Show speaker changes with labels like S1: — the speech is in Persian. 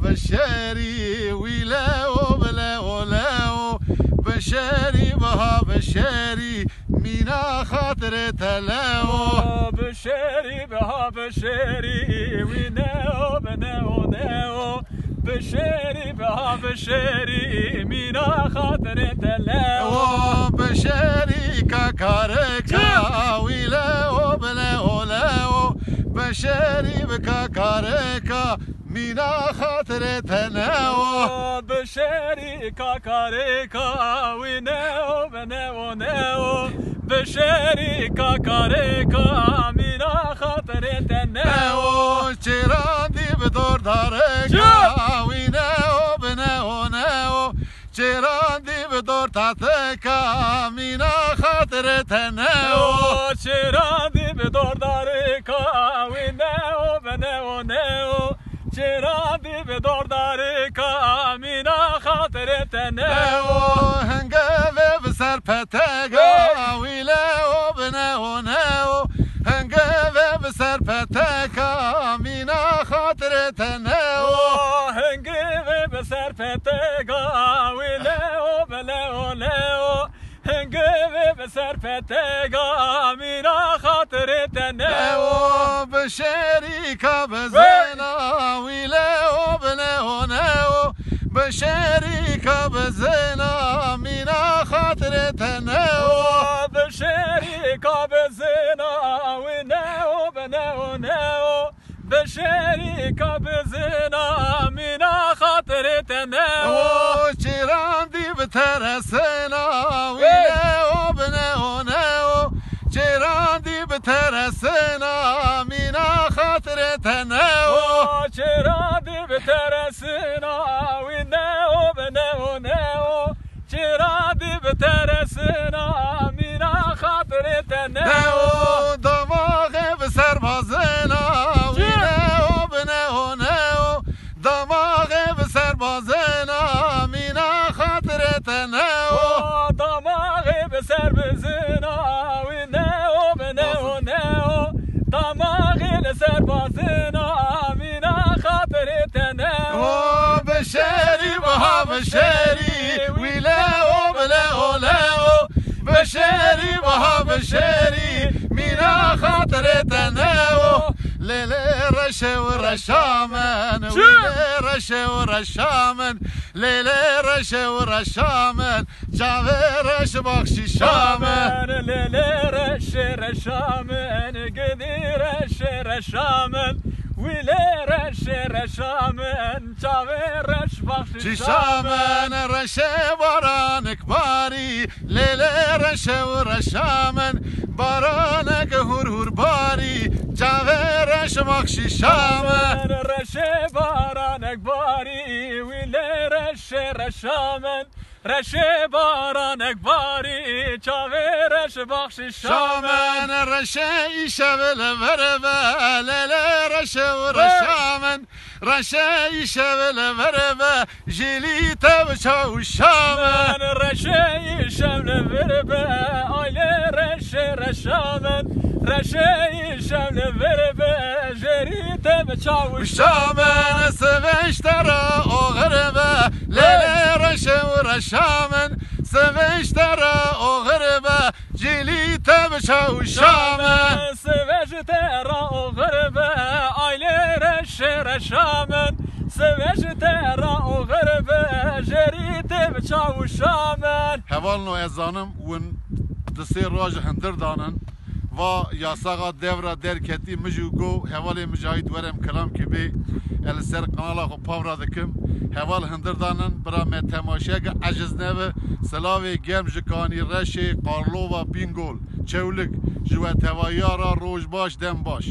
S1: بشری ویلو بلو لو بشری بها بشری مینا خاطر تلو
S2: بشری بها بشری وینو بنو نو بشری بها بشری مینا خاطر تلو
S1: بشری کاکارکا ویلو بلو لو بشری بکاکارکا مینا خاطر تنو
S2: بشری کاکارکا وینو بنو نو بشری کاکارکا مینا خاطر تنو
S1: چراندی بدور دارکا وینو بنو نو چراندی بدور تاتکا مینا خاطر تنو
S2: چراندی بدور دارکا وینو بنو نو چراندی بدور دارکا مینا خاطر تنو
S1: هنگه بسر پتگا ویلو بنو نو هنگه بسر پتگا مینا خاطر تنو
S2: هنگه بسر پتگا ویلو بنو نو هنگه بسر پتگا مینا خاطر تنو
S1: بشری کابزنا ویلو بنو نو بشری کابزنا مینا خاطر تنو
S2: بشری کابزنا وینو بنو نو بشری کابزنا مینا خاطر تنو
S1: چراندی بترسنا ویلو بنو نو چراندی بترسنا مینا خاطر تنو
S2: چراندی بترسنا وینو بنو نو چراندی بترسنا مینا خاطر تنو
S1: دماغ بسر بازنا وینو بنو نو دماغ بسر بازنا مینا خاطر تنو
S2: دماغ بسر بزنا وینو بنو نو دماغ لسر بازنا مینا خاطر تنو
S1: بشری بها بشری ویلو بلو لو بشری بها بشری مینا خاطر تنو لیلی رشه و رشامن ویلی رشه و رشامن لیلی رشه و رشامن جاوه رش بخشی شامن
S2: لیلی رشه رشامن گدی رشه رشامن ویلی رشه رشامن جاوه رش بخشی
S1: شامن رشه بارانک باری لیلی رشه و رشامن بارانک هور هور باری جاوه رش بخشی شامن
S2: رشه بارانک باری ویلی رشه رشامن رشه بارانک باری چاوه رش بخشی
S1: شامن رشه ایشه بله بره لیلی رشه و رشامن رشه ایشه بله بره جلی تب چاو شامن
S2: رشه ایشه بله بره آیله رشه رشامن رشه ایشه بله جری تب چاو
S1: شامن سوشتر آغربه لیلی رشه و رشامن سوشتر آغربه جلی تب چاو شامن
S2: سوشتر آغربه آیله رشه رشامن سوشتر آغربه جری تب چاو شامن
S1: هوال نو ازانم ون دسته راج هندر دانن و یاساقا devra derketi مجو گو هوال مجاهد ورم کلام که بی السر قنالا خو پاورا دکم هوال هندردانن برا me تماشا که عجز نوه سلاوی گرم جکانی رشه قارلو و بینگول چولک جوه توایارا روش باش دم باش